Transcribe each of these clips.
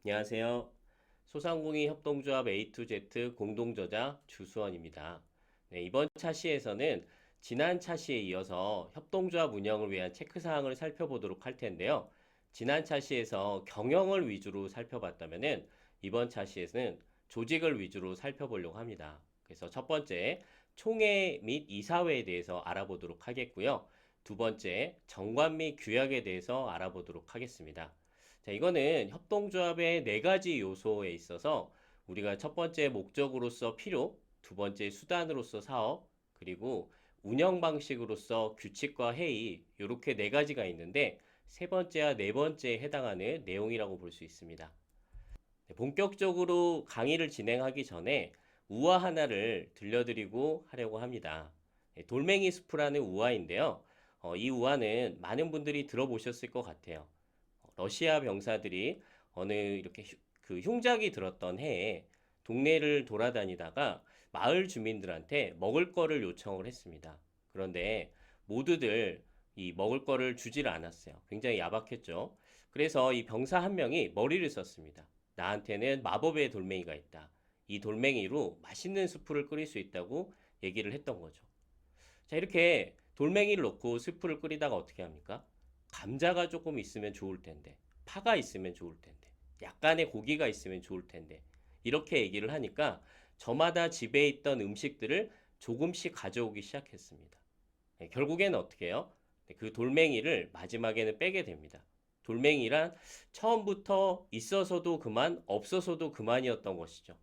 안녕하세요. 소상공인 협동조합 A2Z 공동저자 주수원입니다. 네, 이번 차시에서는 지난 차시에 이어서 협동조합 운영을 위한 체크사항을 살펴보도록 할 텐데요. 지난 차시에서 경영을 위주로 살펴봤다면은 이번 차시에서는 조직을 위주로 살펴보려고 합니다. 그래서 첫 번째, 총회 및 이사회에 대해서 알아보도록 하겠고요. 두 번째, 정관 및 규약에 대해서 알아보도록 하겠습니다. 자, 이거는 협동조합의 네 가지 요소에 있어서 우리가 첫 번째 목적으로서 필요, 두 번째 수단으로서 사업, 그리고 운영 방식으로서 규칙과 회의, 이렇게 네 가지가 있는데 세 번째와 네 번째에 해당하는 내용이라고 볼 수 있습니다. 네, 본격적으로 강의를 진행하기 전에 우화 하나를 들려드리고 하려고 합니다. 네, 돌멩이 스프라는 우화인데요. 이 우화는 많은 분들이 들어보셨을 것 같아요. 러시아 병사들이 어느 이렇게 그 흉작이 들었던 해에 동네를 돌아다니다가 마을 주민들한테 먹을 거를 요청을 했습니다. 그런데 모두들 이 먹을 거를 주질 않았어요. 굉장히 야박했죠. 그래서 이 병사 한 명이 머리를 썼습니다. 나한테는 마법의 돌멩이가 있다. 이 돌멩이로 맛있는 수프를 끓일 수 있다고 얘기를 했던 거죠. 자, 이렇게 돌멩이를 넣고 스프를 끓이다가 어떻게 합니까? 감자가 조금 있으면 좋을 텐데, 파가 있으면 좋을 텐데, 약간의 고기가 있으면 좋을 텐데, 이렇게 얘기를 하니까 저마다 집에 있던 음식들을 조금씩 가져오기 시작했습니다. 네, 결국에는 어떻게 해요? 네, 그 돌멩이를 마지막에는 빼게 됩니다. 돌멩이란 처음부터 있어서도 그만, 없어서도 그만이었던 것이죠.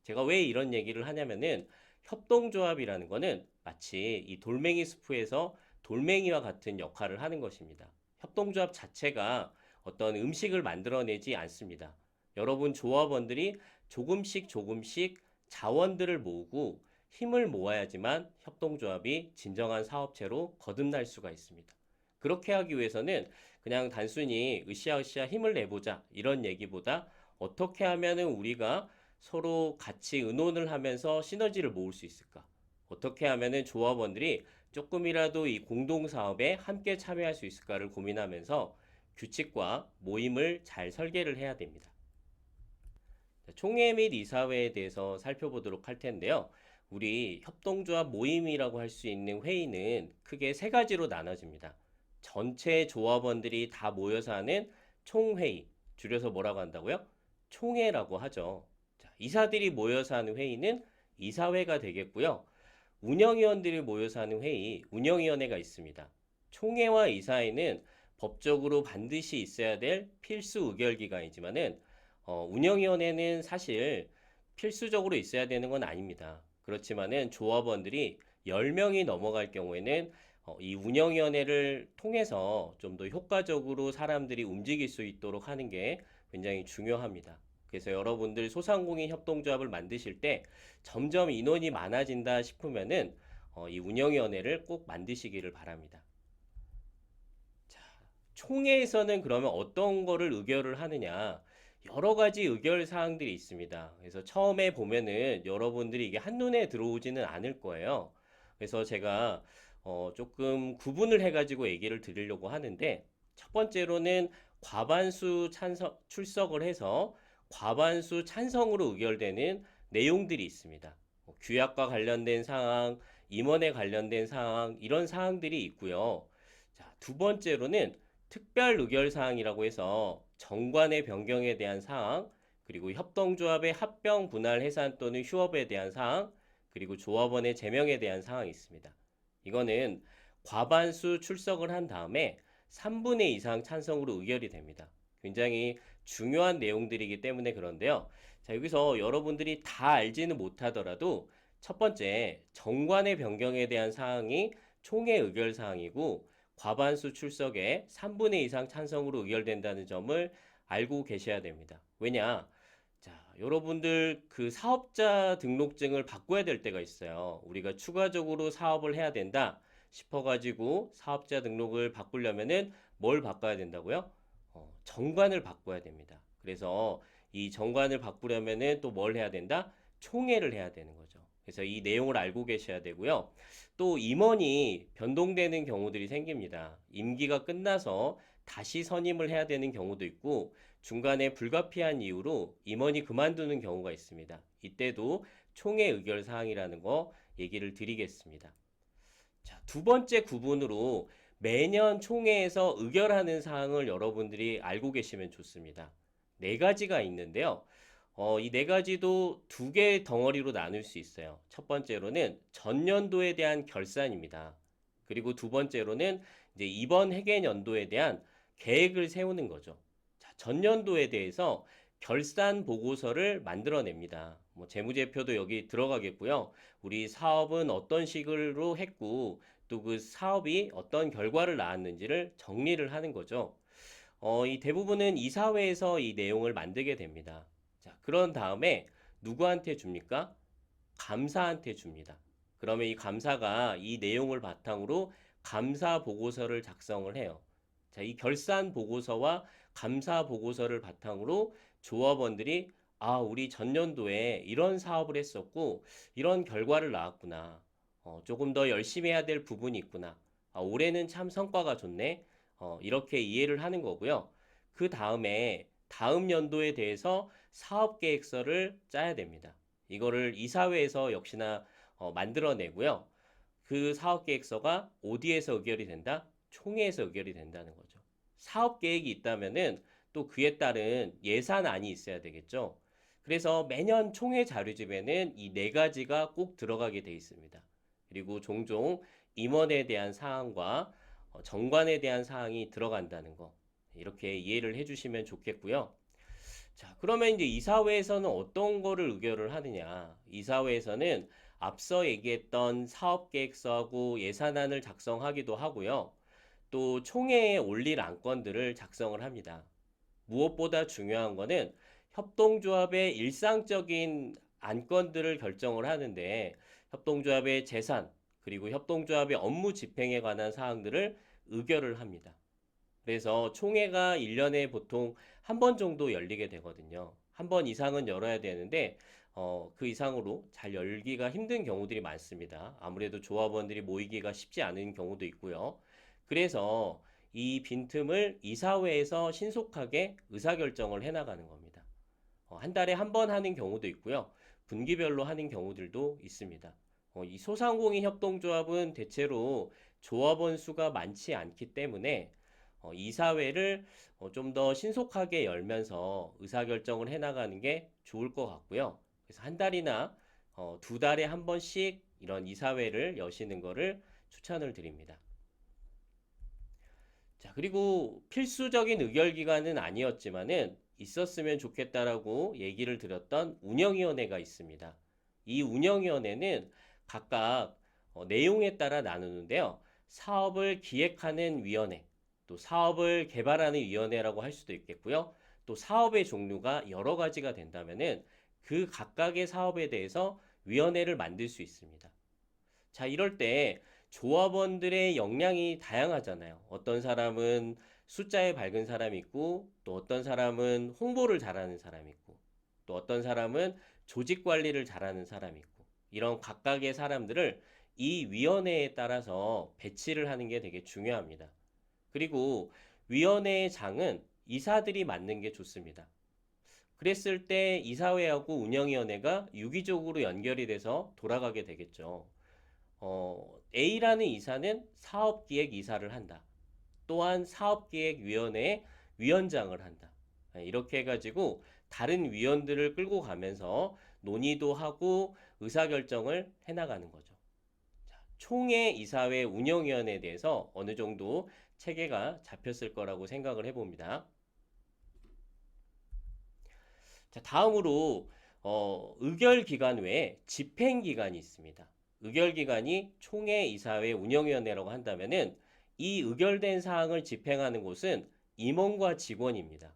제가 왜 이런 얘기를 하냐면은 협동조합이라는 거는 마치 이 돌멩이 스프에서 돌멩이와 같은 역할을 하는 것입니다. 협동조합 자체가 어떤 음식을 만들어내지 않습니다. 여러분 조합원들이 조금씩 조금씩 자원들을 모으고 힘을 모아야지만 협동조합이 진정한 사업체로 거듭날 수가 있습니다. 그렇게 하기 위해서는 그냥 단순히 으쌰으쌰 힘을 내보자 이런 얘기보다 어떻게 하면은 우리가 서로 같이 의논을 하면서 시너지를 모을 수 있을까? 어떻게 하면은 조합원들이 조금이라도 이 공동사업에 함께 참여할 수 있을까를 고민하면서 규칙과 모임을 잘 설계를 해야 됩니다. 총회 및 이사회에 대해서 살펴보도록 할 텐데요. 우리 협동조합 모임이라고 할 수 있는 회의는 크게 세 가지로 나눠집니다. 전체 조합원들이 다 모여서 하는 총회의, 줄여서 뭐라고 한다고요? 총회라고 하죠. 자, 이사들이 모여서 하는 회의는 이사회가 되겠고요. 운영위원들이 모여서 하는 회의, 운영위원회가 있습니다. 총회와 이사회는 법적으로 반드시 있어야 될 필수 의결기관이지만은 운영위원회는 사실 필수적으로 있어야 되는 건 아닙니다. 그렇지만은 조합원들이 10명이 넘어갈 경우에는 이 운영위원회를 통해서 좀 더 효과적으로 사람들이 움직일 수 있도록 하는 게 굉장히 중요합니다. 그래서 여러분들 소상공인 협동조합을 만드실 때 점점 인원이 많아진다 싶으면은 이 운영위원회를 꼭 만드시기를 바랍니다. 자, 총회에서는 그러면 어떤 거를 의결을 하느냐? 여러 가지 의결 사항들이 있습니다. 그래서 처음에 보면은 여러분들이 이게 한눈에 들어오지는 않을 거예요. 그래서 제가 조금 구분을 해가지고 얘기를 드리려고 하는데 첫 번째로는 과반수 출석을 해서 과반수 찬성으로 의결되는 내용들이 있습니다. 규약과 관련된 사항, 임원에 관련된 사항, 이런 사항들이 있고요. 자, 두 번째로는 특별 의결 사항이라고 해서 정관의 변경에 대한 사항, 그리고 협동조합의 합병, 분할, 해산 또는 휴업에 대한 사항, 그리고 조합원의 제명에 대한 사항이 있습니다. 이거는 과반수 출석을 한 다음에 3분의 2 이상 찬성으로 의결이 됩니다. 굉장히 중요한 내용들이기 때문에 그런데요. 자, 여기서 여러분들이 다 알지는 못하더라도 첫 번째, 정관의 변경에 대한 사항이 총회 의결 사항이고 과반수 출석에 3분의 2 이상 찬성으로 의결된다는 점을 알고 계셔야 됩니다. 왜냐? 자, 여러분들 그 사업자 등록증을 바꿔야 될 때가 있어요. 우리가 추가적으로 사업을 해야 된다 싶어가지고 사업자 등록을 바꾸려면은 뭘 바꿔야 된다고요? 정관을 바꿔야 됩니다. 그래서 이 정관을 바꾸려면은 또 뭘 해야 된다? 총회를 해야 되는 거죠. 그래서 이 내용을 알고 계셔야 되고요. 또 임원이 변동되는 경우들이 생깁니다. 임기가 끝나서 다시 선임을 해야 되는 경우도 있고 중간에 불가피한 이유로 임원이 그만두는 경우가 있습니다. 이때도 총회 의결 사항이라는 거 얘기를 드리겠습니다. 자, 두 번째 구분으로 매년 총회에서 의결하는 사항을 여러분들이 알고 계시면 좋습니다. 네 가지가 있는데요. 이 네 가지도 두 개의 덩어리로 나눌 수 있어요. 첫 번째로는 전년도에 대한 결산입니다. 그리고 두 번째로는 이제 이번 회계연도에 대한 계획을 세우는 거죠. 자, 전년도에 대해서 결산 보고서를 만들어냅니다. 뭐 재무제표도 여기 들어가겠고요. 우리 사업은 어떤 식으로 했고 또 그 사업이 어떤 결과를 낳았는지를 정리를 하는 거죠. 이 대부분은 이사회에서 이 내용을 만들게 됩니다. 자, 그런 다음에 누구한테 줍니까? 감사한테 줍니다. 그러면 이 감사가 이 내용을 바탕으로 감사 보고서를 작성을 해요. 자, 이 결산 보고서와 감사 보고서를 바탕으로 조합원들이 우리 전년도에 이런 사업을 했었고 이런 결과를 낳았구나. 조금 더 열심히 해야 될 부분이 있구나. 올해는 참 성과가 좋네. 이렇게 이해를 하는 거고요. 그 다음에 다음 연도에 대해서 사업 계획서를 짜야 됩니다. 이거를 이사회에서 역시나 만들어내고요. 그 사업 계획서가 어디에서 의결이 된다? 총회에서 의결이 된다는 거죠. 사업 계획이 있다면은 또 그에 따른 예산안이 있어야 되겠죠. 그래서 매년 총회 자료집에는 이 네 가지가 꼭 들어가게 돼 있습니다. 그리고 종종 임원에 대한 사항과 정관에 대한 사항이 들어간다는 거. 이렇게 이해를 해주시면 좋겠고요. 자, 그러면 이제 이사회에서는 어떤 거를 의결을 하느냐? 이사회에서는 앞서 얘기했던 사업계획서하고 예산안을 작성하기도 하고요. 또 총회에 올릴 안건들을 작성을 합니다. 무엇보다 중요한 거는 협동조합의 일상적인 안건들을 결정을 하는데 협동조합의 재산 그리고 협동조합의 업무 집행에 관한 사항들을 의결을 합니다. 그래서 총회가 1년에 보통 한 번 정도 열리게 되거든요. 한 번 이상은 열어야 되는데 그 이상으로 잘 열기가 힘든 경우들이 많습니다. 아무래도 조합원들이 모이기가 쉽지 않은 경우도 있고요. 그래서 이 빈틈을 이사회에서 신속하게 의사결정을 해나가는 겁니다. 한 달에 한 번 하는 경우도 있고요. 분기별로 하는 경우들도 있습니다. 이 소상공인 협동조합은 대체로 조합원 수가 많지 않기 때문에 이사회를 좀 더 신속하게 열면서 의사결정을 해나가는 게 좋을 것 같고요. 그래서 한 달이나 두 달에 한 번씩 이런 이사회를 여시는 것을 추천을 드립니다. 자, 그리고 필수적인 의결기관은 아니었지만은 있었으면 좋겠다라고 얘기를 드렸던 운영위원회가 있습니다. 이 운영위원회는 각각 내용에 따라 나누는데요. 사업을 기획하는 위원회, 또 사업을 개발하는 위원회라고 할 수도 있겠고요. 또 사업의 종류가 여러 가지가 된다면은 그 각각의 사업에 대해서 위원회를 만들 수 있습니다. 자, 이럴 때 조합원들의 역량이 다양하잖아요. 어떤 사람은 숫자에 밝은 사람이 있고, 또 어떤 사람은 홍보를 잘하는 사람이 있고, 또 어떤 사람은 조직 관리를 잘하는 사람이 있고, 이런 각각의 사람들을 이 위원회에 따라서 배치를 하는 게 되게 중요합니다. 그리고 위원회의 장은 이사들이 맡는 게 좋습니다. 그랬을 때 이사회하고 운영위원회가 유기적으로 연결이 돼서 돌아가게 되겠죠. A라는 이사는 사업기획 이사를 한다. 또한 사업기획위원회의 위원장을 한다. 이렇게 해가지고 다른 위원들을 끌고 가면서 논의도 하고 의사결정을 해나가는 거죠. 자, 총회 이사회 운영위원회에 대해서 어느 정도 체계가 잡혔을 거라고 생각을 해봅니다. 자, 다음으로 의결기관 외에 집행기관이 있습니다. 의결기관이 총회, 이사회, 운영위원회라고 한다면은 이 의결된 사항을 집행하는 곳은 임원과 직원입니다.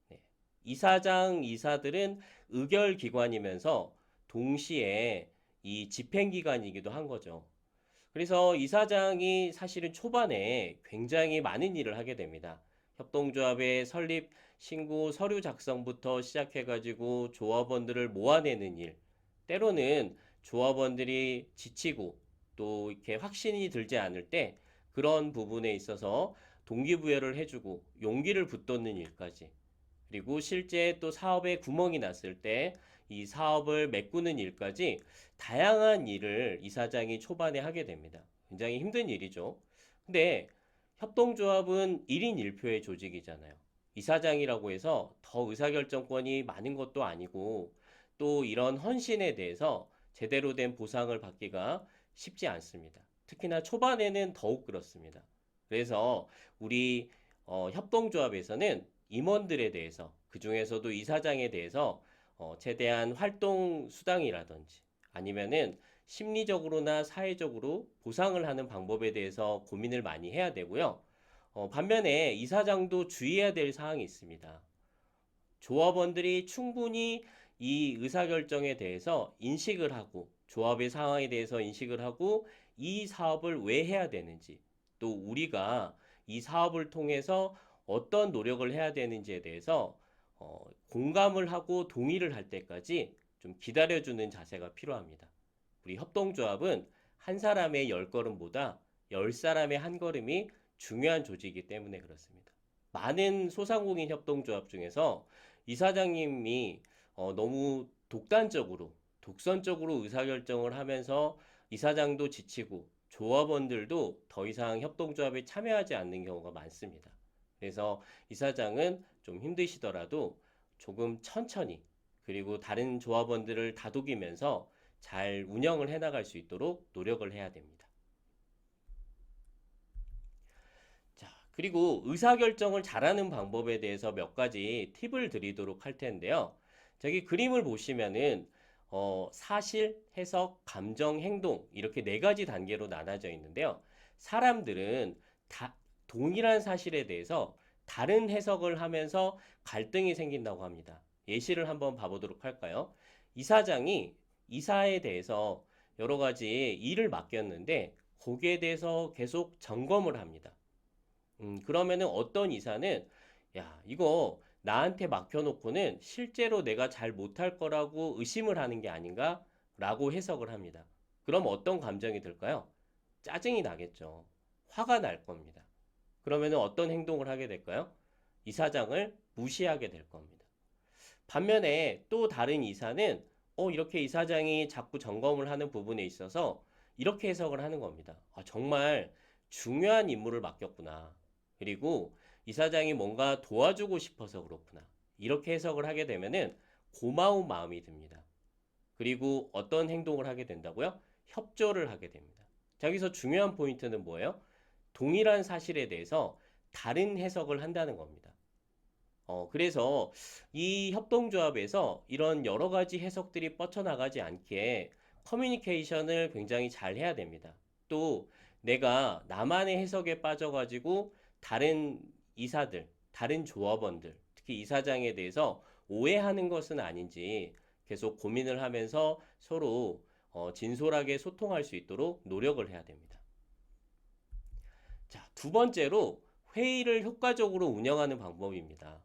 네. 이사장, 이사들은 의결기관이면서 동시에 이 집행기관이기도 한 거죠. 그래서 이사장이 사실은 초반에 굉장히 많은 일을 하게 됩니다. 협동조합의 설립, 신고, 서류 작성부터 시작해가지고 조합원들을 모아내는 일, 때로는 조합원들이 지치고 또 이렇게 확신이 들지 않을 때 그런 부분에 있어서 동기부여를 해주고 용기를 붙돋는 일까지, 그리고 실제 또 사업에 구멍이 났을 때 이 사업을 메꾸는 일까지 다양한 일을 이사장이 초반에 하게 됩니다. 굉장히 힘든 일이죠. 근데 협동조합은 1인 1표의 조직이잖아요. 이사장이라고 해서 더 의사결정권이 많은 것도 아니고 또 이런 헌신에 대해서 제대로 된 보상을 받기가 쉽지 않습니다. 특히나 초반에는 더욱 그렇습니다. 그래서 우리 협동조합에서는 임원들에 대해서, 그 중에서도 이사장에 대해서 최대한 활동 수당이라든지 아니면은 심리적으로나 사회적으로 보상을 하는 방법에 대해서 고민을 많이 해야 되고요. 반면에 이사장도 주의해야 될 사항이 있습니다. 조합원들이 충분히 이 의사결정에 대해서 인식을 하고, 조합의 상황에 대해서 인식을 하고, 이 사업을 왜 해야 되는지, 또 우리가 이 사업을 통해서 어떤 노력을 해야 되는지에 대해서 공감을 하고 동의를 할 때까지 좀 기다려주는 자세가 필요합니다. 우리 협동조합은 한 사람의 10걸음보다 10사람의 한 걸음이 중요한 조직이기 때문에 그렇습니다. 많은 소상공인 협동조합 중에서 이사장님이 너무 독단적으로, 독선적으로 의사결정을 하면서 이사장도 지치고 조합원들도 더 이상 협동조합에 참여하지 않는 경우가 많습니다. 그래서 이사장은 좀 힘드시더라도 조금 천천히, 그리고 다른 조합원들을 다독이면서 잘 운영을 해나갈 수 있도록 노력을 해야 됩니다. 자, 그리고 의사결정을 잘하는 방법에 대해서 몇 가지 팁을 드리도록 할 텐데요. 저기 그림을 보시면은 사실, 해석, 감정, 행동 이렇게 네 가지 단계로 나눠져 있는데요. 사람들은 다 동일한 사실에 대해서 다른 해석을 하면서 갈등이 생긴다고 합니다. 예시를 한번 봐보도록 할까요? 이사장이 이사에 대해서 여러 가지 일을 맡겼는데 거기에 대해서 계속 점검을 합니다. 그러면은 어떤 이사는 야, 이거 나한테 맡겨놓고는 실제로 내가 잘 못할 거라고 의심을 하는 게 아닌가? 라고 해석을 합니다. 그럼 어떤 감정이 들까요? 짜증이 나겠죠. 화가 날 겁니다. 그러면은 어떤 행동을 하게 될까요? 이사장을 무시하게 될 겁니다. 반면에 또 다른 이사는 이렇게 이사장이 자꾸 점검을 하는 부분에 있어서 이렇게 해석을 하는 겁니다. 아, 정말 중요한 임무를 맡겼구나. 그리고 이사장이 뭔가 도와주고 싶어서 그렇구나. 이렇게 해석을 하게 되면은 고마운 마음이 듭니다. 그리고 어떤 행동을 하게 된다고요? 협조를 하게 됩니다. 자, 여기서 중요한 포인트는 뭐예요? 동일한 사실에 대해서 다른 해석을 한다는 겁니다. 그래서 이 협동조합에서 이런 여러 가지 해석들이 뻗쳐나가지 않게 커뮤니케이션을 굉장히 잘 해야 됩니다. 또 내가 나만의 해석에 빠져가지고 다른 이사들, 다른 조합원들, 특히 이사장에 대해서 오해하는 것은 아닌지 계속 고민을 하면서 서로 진솔하게 소통할 수 있도록 노력을 해야 됩니다. 자, 두 번째로 회의를 효과적으로 운영하는 방법입니다.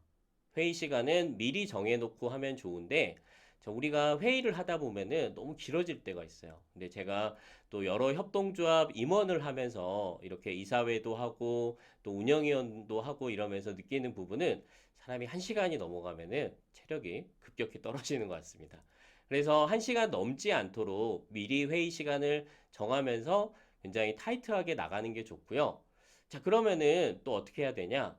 회의 시간은 미리 정해놓고 하면 좋은데, 자, 우리가 회의를 하다 보면은 너무 길어질 때가 있어요. 근데 제가 또 여러 협동조합 임원을 하면서 이렇게 이사회도 하고 또 운영위원도 하고 이러면서 느끼는 부분은 사람이 1시간이 넘어가면은 체력이 급격히 떨어지는 것 같습니다. 그래서 1시간 넘지 않도록 미리 회의 시간을 정하면서 굉장히 타이트하게 나가는 게 좋고요. 자, 그러면은 또 어떻게 해야 되냐?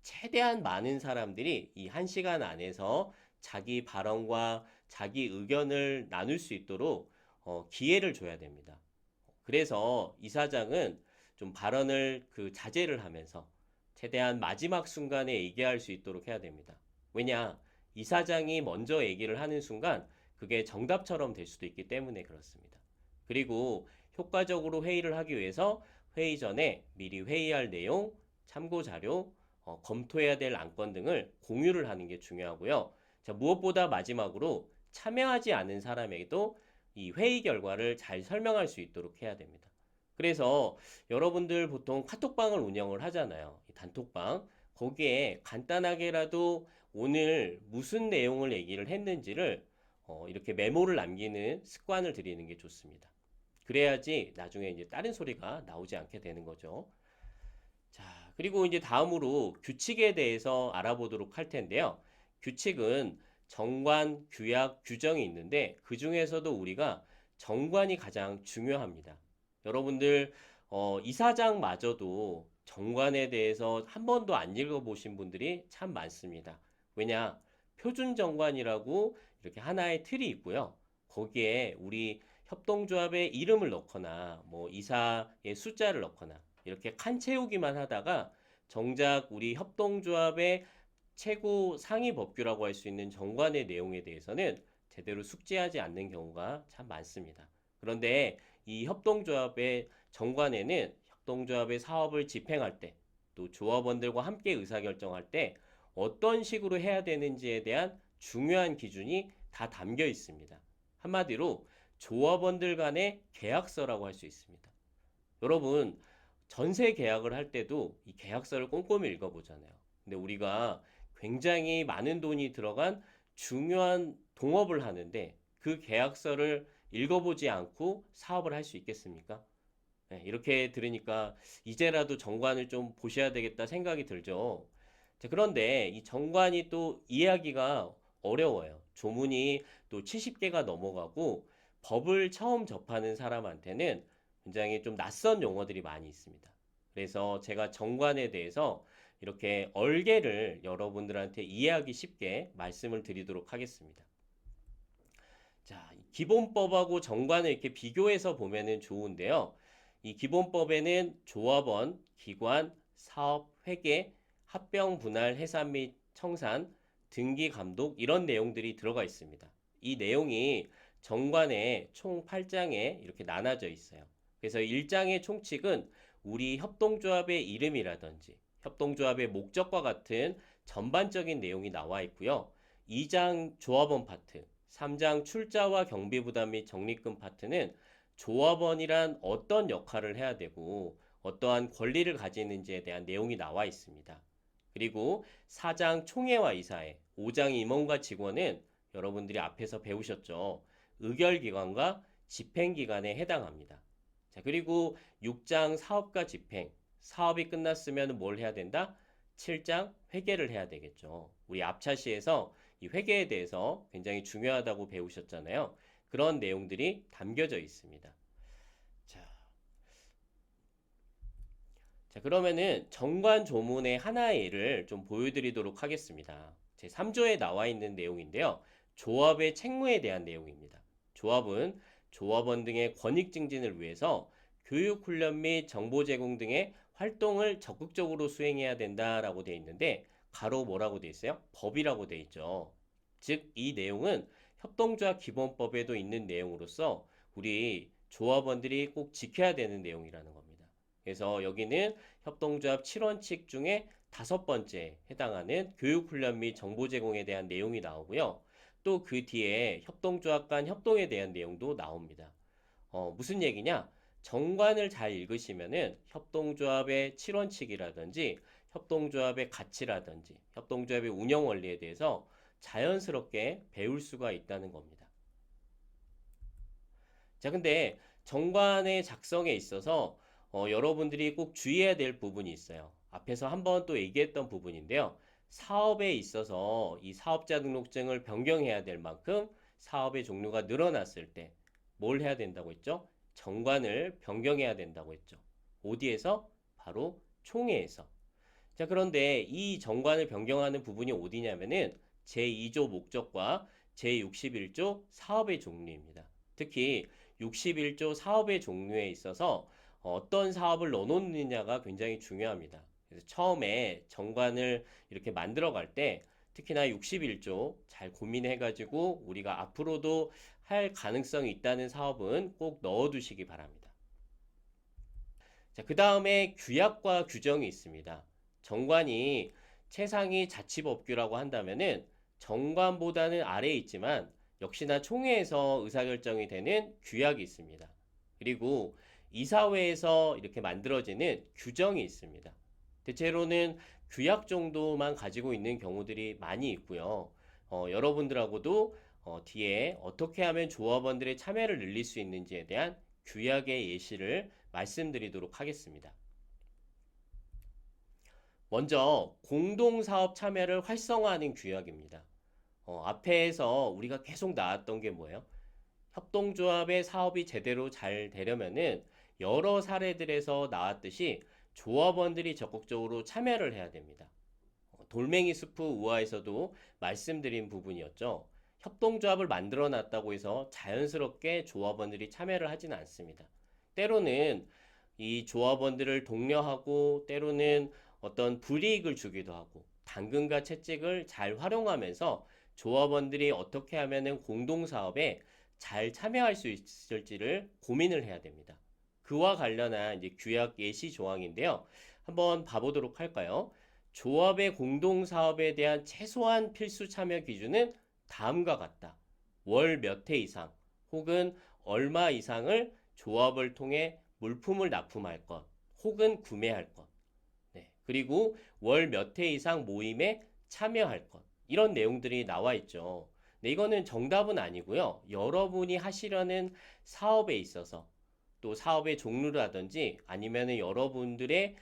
최대한 많은 사람들이 이 1시간 안에서 자기 발언과 자기 의견을 나눌 수 있도록 기회를 줘야 됩니다. 그래서 이사장은 좀 발언을 자제를 하면서 최대한 마지막 순간에 얘기할 수 있도록 해야 됩니다. 왜냐? 이사장이 먼저 얘기를 하는 순간 그게 정답처럼 될 수도 있기 때문에 그렇습니다. 그리고 효과적으로 회의를 하기 위해서 회의 전에 미리 회의할 내용, 참고 자료, 검토해야 될 안건 등을 공유를 하는 게 중요하고요. 자, 무엇보다 마지막으로 참여하지 않은 사람에게도 이 회의 결과를 잘 설명할 수 있도록 해야 됩니다. 그래서 여러분들 보통 카톡방을 운영을 하잖아요. 이 단톡방. 거기에 간단하게라도 오늘 무슨 내용을 얘기를 했는지를 이렇게 메모를 남기는 습관을 들이는 게 좋습니다. 그래야지 나중에 이제 다른 소리가 나오지 않게 되는 거죠. 자, 그리고 이제 다음으로 규칙에 대해서 알아보도록 할 텐데요. 규칙은 정관, 규약, 규정이 있는데 그 중에서도 우리가 정관이 가장 중요합니다. 여러분들 이사장마저도 정관에 대해서 한 번도 안 읽어보신 분들이 참 많습니다. 왜냐? 표준 정관이라고 이렇게 하나의 틀이 있고요. 거기에 우리 협동조합의 이름을 넣거나 뭐 이사의 숫자를 넣거나 이렇게 칸 채우기만 하다가 정작 우리 협동조합의 최고 상위 법규라고 할 수 있는 정관의 내용에 대해서는 제대로 숙지하지 않는 경우가 참 많습니다. 그런데 이 협동조합의 정관에는 협동조합의 사업을 집행할 때, 또 조합원들과 함께 의사결정할 때 어떤 식으로 해야 되는지에 대한 중요한 기준이 다 담겨 있습니다. 한마디로 조합원들 간의 계약서라고 할 수 있습니다. 여러분, 전세 계약을 할 때도 이 계약서를 꼼꼼히 읽어보잖아요. 근데 우리가 굉장히 많은 돈이 들어간 중요한 동업을 하는데 그 계약서를 읽어보지 않고 사업을 할 수 있겠습니까? 네, 이렇게 들으니까 이제라도 정관을 좀 보셔야 되겠다 생각이 들죠. 자, 그런데 이 정관이 또 이해하기가 어려워요. 조문이 또 70개가 넘어가고 법을 처음 접하는 사람한테는 굉장히 좀 낯선 용어들이 많이 있습니다. 그래서 제가 정관에 대해서 이렇게 얼개를 여러분들한테 이해하기 쉽게 말씀을 드리도록 하겠습니다. 자, 기본법하고 정관을 이렇게 비교해서 보면은 좋은데요. 이 기본법에는 조합원, 기관, 사업, 회계, 합병, 분할, 해산 및 청산, 등기, 감독 이런 내용들이 들어가 있습니다. 이 내용이 정관에 총 8장에 이렇게 나눠져 있어요. 그래서 1장의 총칙은 우리 협동조합의 이름이라든지 협동조합의 목적과 같은 전반적인 내용이 나와 있고요. 2장 조합원 파트, 3장 출자와 경비 부담 및 적립금 파트는 조합원이란 어떤 역할을 해야 되고 어떠한 권리를 가지는지에 대한 내용이 나와 있습니다. 그리고 4장 총회와 이사회, 5장 임원과 직원은 여러분들이 앞에서 배우셨죠. 의결기관과 집행기관에 해당합니다. 자, 그리고 6장 사업과 집행, 사업이 끝났으면 뭘 해야 된다? 7장 회계를 해야 되겠죠. 우리 앞차시에서 이 회계에 대해서 굉장히 중요하다고 배우셨잖아요. 그런 내용들이 담겨져 있습니다. 자, 그러면은 정관 조문의 하나의 예를 좀 보여드리도록 하겠습니다. 제 3조에 나와 있는 내용인데요. 조합의 책무에 대한 내용입니다. 조합은 조합원 등의 권익 증진을 위해서 교육, 훈련 및 정보 제공 등의 활동을 적극적으로 수행해야 된다라고 되어 있는데 가로 뭐라고 되어 있어요? 법이라고 되어 있죠. 즉, 이 내용은 협동조합 기본법에도 있는 내용으로서 우리 조합원들이 꼭 지켜야 되는 내용이라는 겁니다. 그래서 여기는 협동조합 7원칙 중에 5번째 해당하는 교육훈련 및 정보 제공에 대한 내용이 나오고요. 또 그 뒤에 협동조합 간 협동에 대한 내용도 나옵니다. 무슨 얘기냐? 정관을 잘 읽으시면은 협동조합의 7원칙이라든지 협동조합의 가치라든지 협동조합의 운영 원리에 대해서 자연스럽게 배울 수가 있다는 겁니다. 자, 근데 정관의 작성에 있어서 여러분들이 꼭 주의해야 될 부분이 있어요. 앞에서 한번 또 얘기했던 부분인데요. 사업에 있어서 이 사업자 등록증을 변경해야 될 만큼 사업의 종류가 늘어났을 때 뭘 해야 된다고 했죠? 정관을 변경해야 된다고 했죠. 어디에서? 바로 총회에서. 자, 그런데 이 정관을 변경하는 부분이 어디냐면은 제2조 목적과 제61조 사업의 종류입니다. 특히 61조 사업의 종류에 있어서 어떤 사업을 넣어놓느냐가 굉장히 중요합니다. 그래서 처음에 정관을 이렇게 만들어 갈 때 특히나 61조 잘 고민해가지고 우리가 앞으로도 할 가능성이 있다는 사업은 꼭 넣어두시기 바랍니다. 자, 그 다음에 규약과 규정이 있습니다. 정관이 최상위 자치법규라고 한다면은 정관보다는 아래에 있지만 역시나 총회에서 의사결정이 되는 규약이 있습니다. 그리고 이사회에서 이렇게 만들어지는 규정이 있습니다. 대체로는 규약 정도만 가지고 있는 경우들이 많이 있고요. 여러분들하고도 뒤에 어떻게 하면 조합원들의 참여를 늘릴 수 있는지에 대한 규약의 예시를 말씀드리도록 하겠습니다. 먼저 공동사업 참여를 활성화하는 규약입니다. 앞에서 우리가 계속 나왔던 게 뭐예요? 협동조합의 사업이 제대로 잘 되려면은 여러 사례들에서 나왔듯이 조합원들이 적극적으로 참여를 해야 됩니다. 돌멩이 스프 우화에서도 말씀드린 부분이었죠. 협동조합을 만들어 놨다고 해서 자연스럽게 조합원들이 참여를 하지는 않습니다. 때로는 이 조합원들을 독려하고 때로는 어떤 불이익을 주기도 하고 당근과 채찍을 잘 활용하면서 조합원들이 어떻게 하면은 공동사업에 잘 참여할 수 있을지를 고민을 해야 됩니다. 그와 관련한 이제 규약 예시 조항인데요. 한번 봐보도록 할까요? 조합의 공동사업에 대한 최소한 필수 참여 기준은 다음과 같다. 월 몇 회 이상 혹은 얼마 이상을 조합을 통해 물품을 납품할 것 혹은 구매할 것. 네. 그리고 월 몇 회 이상 모임에 참여할 것. 이런 내용들이 나와 있죠. 네, 이거는 정답은 아니고요. 여러분이 하시려는 사업에 있어서 또 사업의 종류라든지 아니면은 여러분들의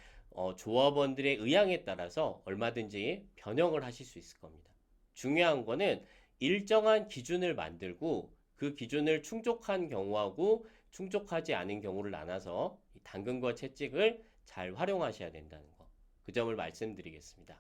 조합원들의 의향에 따라서 얼마든지 변형을 하실 수 있을 겁니다. 중요한 거는 일정한 기준을 만들고 그 기준을 충족한 경우하고 충족하지 않은 경우를 나눠서 당근과 채찍을 잘 활용하셔야 된다는 거. 그 점을 말씀드리겠습니다.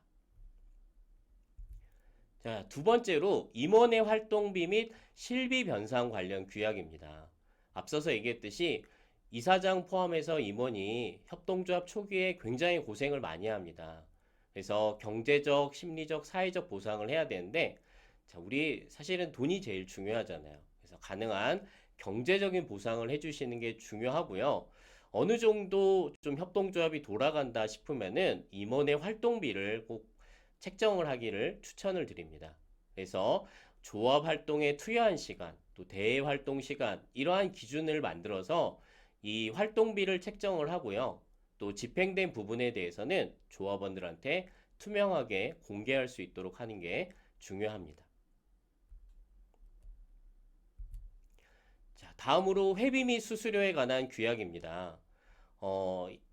자, 두 번째로 임원의 활동비 및 실비 변상 관련 규약입니다. 앞서서 얘기했듯이 이사장 포함해서 임원이 협동조합 초기에 굉장히 고생을 많이 합니다. 그래서 경제적, 심리적, 사회적 보상을 해야 되는데, 자, 우리 사실은 돈이 제일 중요하잖아요. 그래서 가능한 경제적인 보상을 해주시는 게 중요하고요. 어느 정도 좀 협동조합이 돌아간다 싶으면은 임원의 활동비를 꼭 책정을 하기를 추천을 드립니다. 그래서 조합 활동에 투여한 시간, 또 대외 활동 시간, 이러한 기준을 만들어서 이 활동비를 책정을 하고요. 또 집행된 부분에 대해서는 조합원들한테 투명하게 공개할 수 있도록 하는 게 중요합니다. 자, 다음으로 회비 및 수수료에 관한 규약입니다.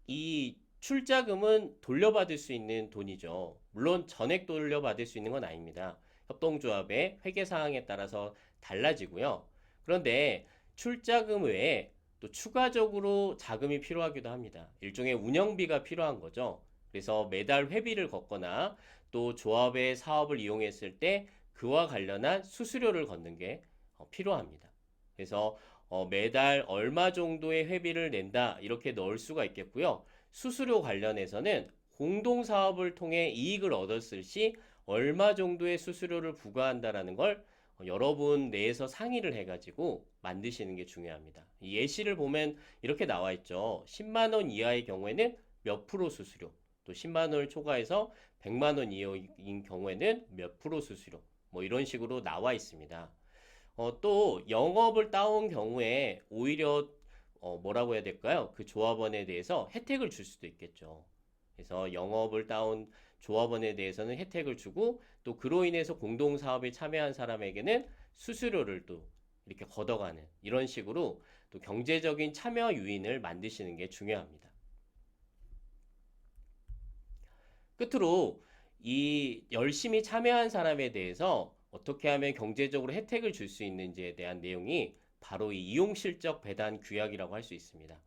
이 출자금은 돌려받을 수 있는 돈이죠. 물론 전액 돌려받을 수 있는 건 아닙니다. 협동조합의 회계사항에 따라서 달라지고요. 그런데 출자금 외에 또 추가적으로 자금이 필요하기도 합니다. 일종의 운영비가 필요한 거죠. 그래서 매달 회비를 걷거나 또 조합의 사업을 이용했을 때 그와 관련한 수수료를 걷는 게 필요합니다. 그래서 매달 얼마 정도의 회비를 낸다 이렇게 넣을 수가 있겠고요. 수수료 관련해서는 공동사업을 통해 이익을 얻었을 시 얼마 정도의 수수료를 부과한다라는 걸 여러분 내에서 상의를 해가지고 만드시는 게 중요합니다. 이 예시를 보면 이렇게 나와 있죠. 10만 원 이하의 경우에는 몇 프로 수수료, 또 10만 원을 초과해서 100만 원 이하인 경우에는 몇 프로 수수료, 뭐 이런 식으로 나와 있습니다. 또 영업을 따온 경우에 오히려 뭐라고 해야 될까요? 그 조합원에 대해서 혜택을 줄 수도 있겠죠. 그래서 영업을 따온 조합원에 대해서는 혜택을 주고 또 그로 인해서 공동사업에 참여한 사람에게는 수수료를 또 이렇게 걷어가는 이런 식으로 또 경제적인 참여 유인을 만드시는 게 중요합니다. 끝으로 이 열심히 참여한 사람에 대해서 어떻게 하면 경제적으로 혜택을 줄 수 있는지에 대한 내용이 바로 이 이용실적 배당 규약이라고 할 수 있습니다.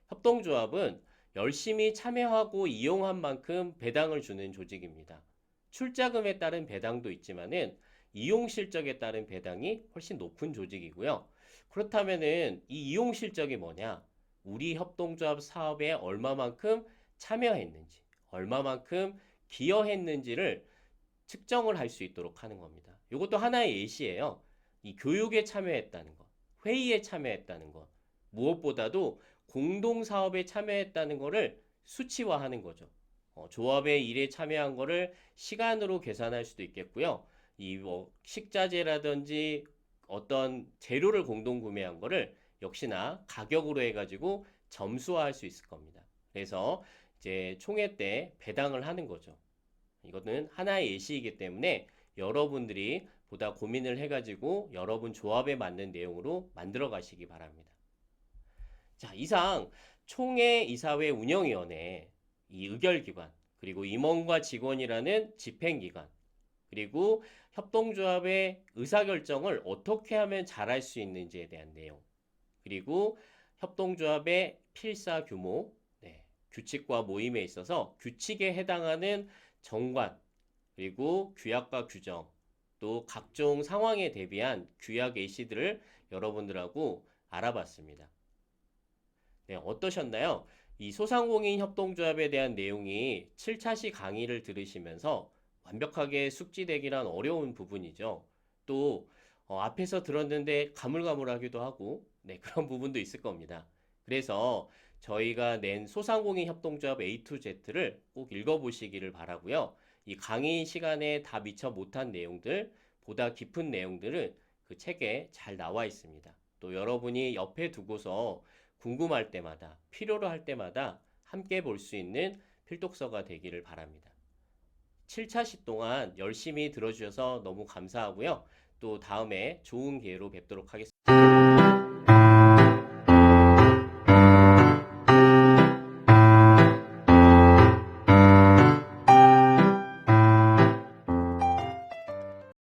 협동조합은 열심히 참여하고 이용한 만큼 배당을 주는 조직입니다. 출자금에 따른 배당도 있지만은 이용실적에 따른 배당이 훨씬 높은 조직이고요. 그렇다면은 이 이용실적이 뭐냐? 우리 협동조합 사업에 얼마만큼 참여했는지, 얼마만큼 기여했는지를 측정을 할 수 있도록 하는 겁니다. 이것도 하나의 예시예요. 이 교육에 참여했다는 것, 회의에 참여했다는 것, 무엇보다도 공동사업에 참여했다는 것을 수치화하는 거죠. 조합의 일에 참여한 것을 시간으로 계산할 수도 있겠고요. 이 뭐 식자재라든지 어떤 재료를 공동 구매한 거를 역시나 가격으로 해가지고 점수화할 수 있을 겁니다. 그래서 이제 총회 때 배당을 하는 거죠. 이거는 하나의 예시이기 때문에 여러분들이 보다 고민을 해가지고 여러분 조합에 맞는 내용으로 만들어 가시기 바랍니다. 자, 이상 총회 이사회 운영위원회 이 의결기관 그리고 임원과 직원이라는 집행기관, 그리고 협동조합의 의사결정을 어떻게 하면 잘할 수 있는지에 대한 내용, 그리고 협동조합의 필사 규모, 네, 규칙과 모임에 있어서 규칙에 해당하는 정관, 그리고 규약과 규정, 또 각종 상황에 대비한 규약 예시들을 여러분들하고 알아봤습니다. 네, 어떠셨나요? 이 소상공인 협동조합에 대한 내용이 7차 시 강의를 들으시면서 완벽하게 숙지되기란 어려운 부분이죠. 또 앞에서 들었는데 가물가물하기도 하고 네, 그런 부분도 있을 겁니다. 그래서 저희가 낸 소상공인 협동조합 A to Z를 꼭 읽어보시기를 바라고요. 이 강의 시간에 다 미처 못한 내용들, 보다 깊은 내용들은 그 책에 잘 나와 있습니다. 또 여러분이 옆에 두고서 궁금할 때마다, 필요로 할 때마다 함께 볼 수 있는 필독서가 되기를 바랍니다. 7차 시 동안 열심히 들어주셔서 너무 감사하고요. 또 다음에 좋은 기회로 뵙도록 하겠습니다.